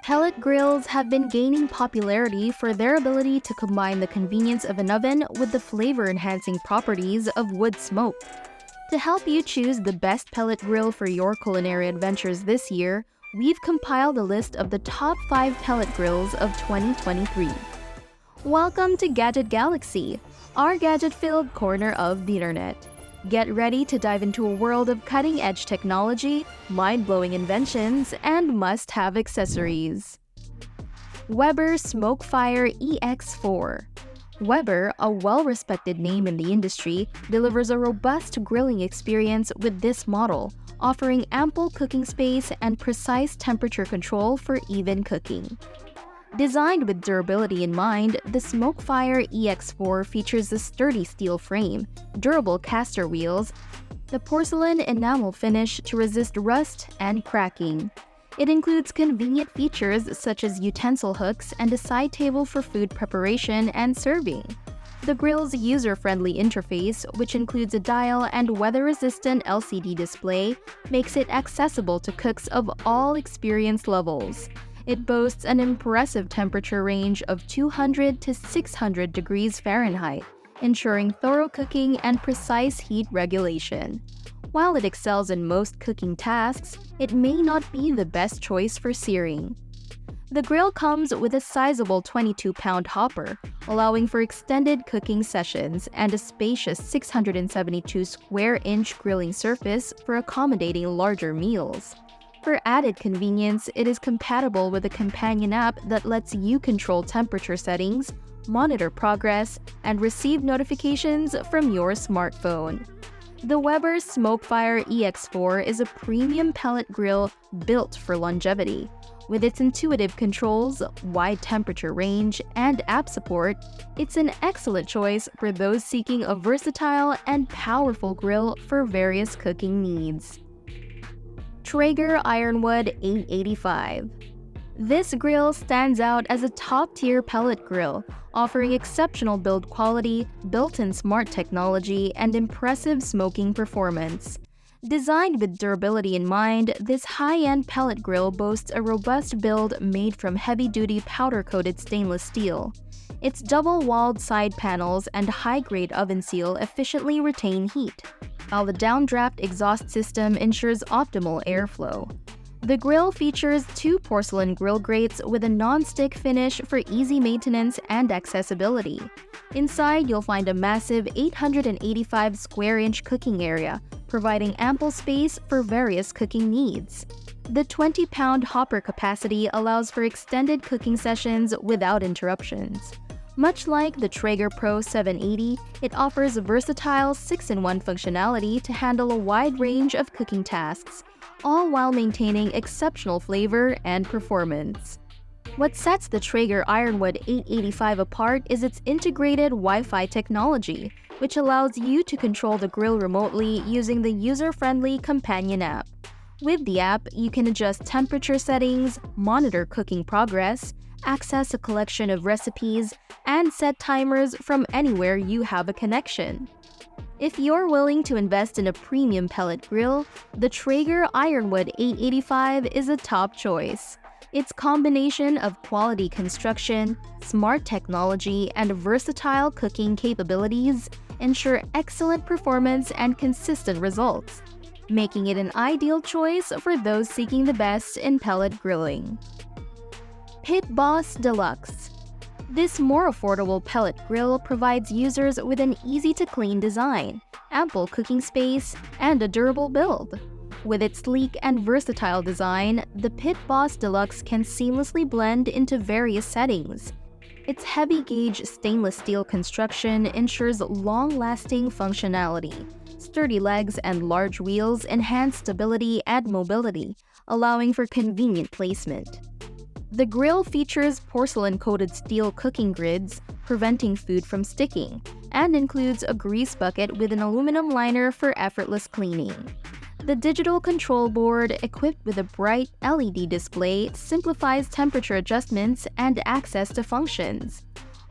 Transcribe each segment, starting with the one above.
Pellet grills have been gaining popularity for their ability to combine the convenience of an oven with the flavor-enhancing properties of wood smoke. To help you choose the best pellet grill for your culinary adventures this year, we've compiled a list of the top 5 pellet grills of 2023. Welcome to Gadget Galaxy, our gadget-filled corner of the internet. Get ready to dive into a world of cutting-edge technology, mind-blowing inventions, and must-have accessories. Weber SmokeFire EX4. Weber, a well-respected name in the industry, delivers a robust grilling experience with this model, offering ample cooking space and precise temperature control for even cooking. Designed with durability in mind, the SmokeFire EX4 features a sturdy steel frame, durable caster wheels, the porcelain enamel finish to resist rust and cracking. It includes convenient features such as utensil hooks and a side table for food preparation and serving. The grill's user-friendly interface, which includes a dial and weather-resistant LCD display, makes it accessible to cooks of all experience levels. It boasts an impressive temperature range of 200 to 600 degrees Fahrenheit, ensuring thorough cooking and precise heat regulation. While it excels in most cooking tasks, it may not be the best choice for searing. The grill comes with a sizable 22-pound hopper, allowing for extended cooking sessions, and a spacious 672 square inch grilling surface for accommodating larger meals. For added convenience, it is compatible with a companion app that lets you control temperature settings, monitor progress, and receive notifications from your smartphone. The Weber SmokeFire EX4 is a premium pellet grill built for longevity. With its intuitive controls, wide temperature range, and app support, it's an excellent choice for those seeking a versatile and powerful grill for various cooking needs. Traeger Ironwood 885. This grill stands out as a top-tier pellet grill, offering exceptional build quality, built-in smart technology, and impressive smoking performance. Designed with durability in mind, this high-end pellet grill boasts a robust build made from heavy-duty powder-coated stainless steel. Its double-walled side panels and high-grade oven seal efficiently retain heat, while the downdraft exhaust system ensures optimal airflow. The grill features 2 porcelain grill grates with a non-stick finish for easy maintenance and accessibility. Inside, you'll find a massive 885 square inch cooking area, providing ample space for various cooking needs. The 20-pound hopper capacity allows for extended cooking sessions without interruptions. Much like the Traeger Pro 780, it offers versatile 6-in-1 functionality to handle a wide range of cooking tasks, all while maintaining exceptional flavor and performance. What sets the Traeger Ironwood 885 apart is its integrated Wi-Fi technology, which allows you to control the grill remotely using the user-friendly companion app. With the app, you can adjust temperature settings, monitor cooking progress, access a collection of recipes, and set timers from anywhere you have a connection. If you're willing to invest in a premium pellet grill, the Traeger Ironwood 885 is a top choice. Its combination of quality construction, smart technology, and versatile cooking capabilities ensure excellent performance and consistent results, making it an ideal choice for those seeking the best in pellet grilling. Boss Deluxe. This more affordable pellet grill provides users with an easy-to-clean design, ample cooking space, and a durable build. With its sleek and versatile design, the Boss Deluxe can seamlessly blend into various settings. Its heavy-gauge stainless steel construction ensures long-lasting functionality. Sturdy legs and large wheels enhance stability and mobility, allowing for convenient placement. The grill features porcelain-coated steel cooking grids, preventing food from sticking, and includes a grease bucket with an aluminum liner for effortless cleaning. The digital control board, equipped with a bright LED display, simplifies temperature adjustments and access to functions.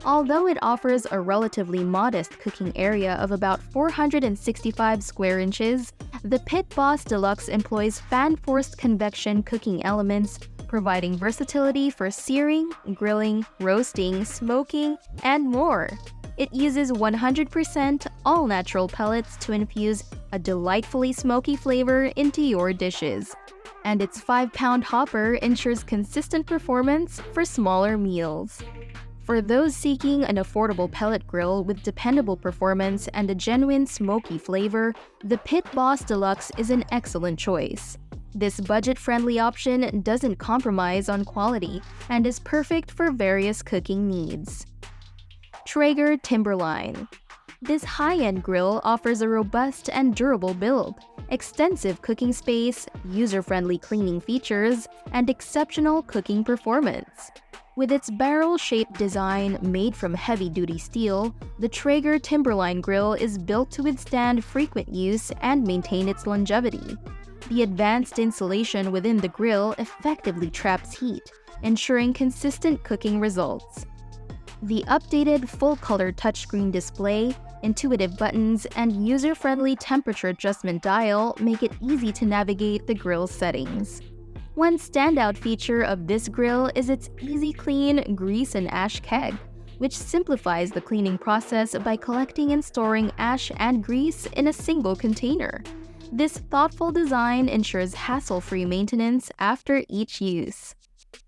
Although it offers a relatively modest cooking area of about 465 square inches, the Boss Deluxe employs fan-forced convection cooking elements, providing versatility for searing, grilling, roasting, smoking, and more. It uses 100% all-natural pellets to infuse a delightfully smoky flavor into your dishes. And its 5-pound hopper ensures consistent performance for smaller meals. For those seeking an affordable pellet grill with dependable performance and a genuine smoky flavor, the Pit Boss Deluxe is an excellent choice. This budget-friendly option doesn't compromise on quality and is perfect for various cooking needs. Traeger Timberline. This high-end grill offers a robust and durable build, extensive cooking space, user-friendly cleaning features, and exceptional cooking performance. With its barrel-shaped design made from heavy-duty steel, the Traeger Timberline grill is built to withstand frequent use and maintain its longevity. The advanced insulation within the grill effectively traps heat, ensuring consistent cooking results. The updated full-color touchscreen display, intuitive buttons, and user-friendly temperature adjustment dial make it easy to navigate the grill's settings. One standout feature of this grill is its easy clean grease and ash keg, which simplifies the cleaning process by collecting and storing ash and grease in a single container. This thoughtful design ensures hassle-free maintenance after each use.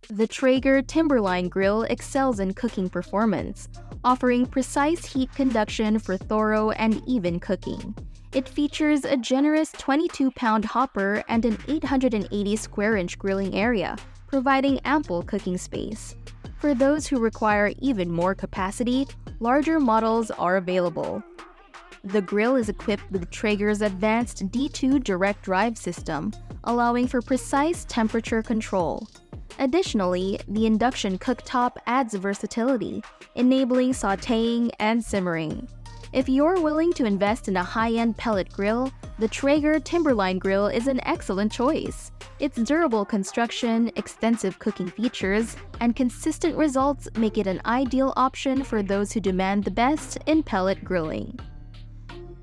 The Traeger Timberline grill excels in cooking performance, offering precise heat conduction for thorough and even cooking. It features a generous 22-pound hopper and an 880 square-inch grilling area, providing ample cooking space. For those who require even more capacity, larger models are available. The grill is equipped with Traeger's advanced D2 direct drive system, allowing for precise temperature control. Additionally, the induction cooktop adds versatility, enabling sautéing and simmering. If you're willing to invest in a high-end pellet grill, the Traeger Timberline grill is an excellent choice. Its durable construction, extensive cooking features, and consistent results make it an ideal option for those who demand the best in pellet grilling.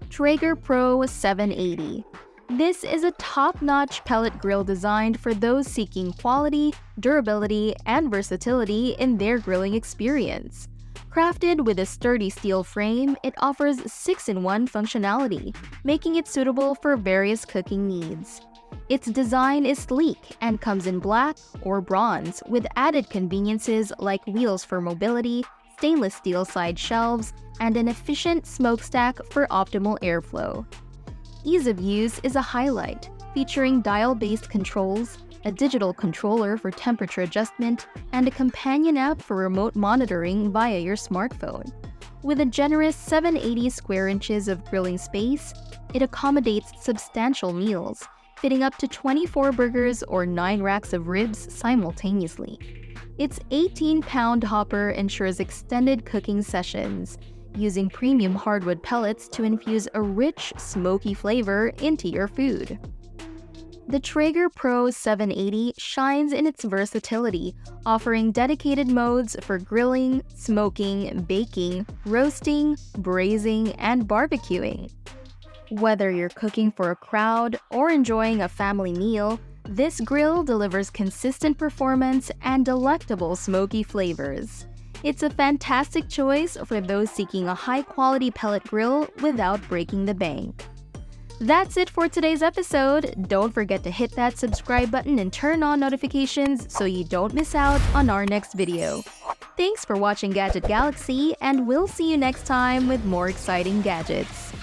Traeger Pro 780. This is a top-notch pellet grill designed for those seeking quality, durability, and versatility in their grilling experience. Crafted with a sturdy steel frame, it offers 6-in-1 functionality, making it suitable for various cooking needs. Its design is sleek and comes in black or bronze, with added conveniences like wheels for mobility, stainless steel side shelves, and an efficient smokestack for optimal airflow. Ease of use is a highlight, featuring dial-based controls, a digital controller for temperature adjustment, and a companion app for remote monitoring via your smartphone. With a generous 780 square inches of grilling space, it accommodates substantial meals, fitting up to 24 burgers or 9 racks of ribs simultaneously. Its 18-pound hopper ensures extended cooking sessions, using premium hardwood pellets to infuse a rich, smoky flavor into your food. The Traeger Pro 780 shines in its versatility, offering dedicated modes for grilling, smoking, baking, roasting, braising, and barbecuing. Whether you're cooking for a crowd or enjoying a family meal, this grill delivers consistent performance and delectable smoky flavors. It's a fantastic choice for those seeking a high-quality pellet grill without breaking the bank. That's it for today's episode. Don't forget to hit that subscribe button and turn on notifications so you don't miss out on our next video. Thanks for watching Gadget Galaxy, and we'll see you next time with more exciting gadgets.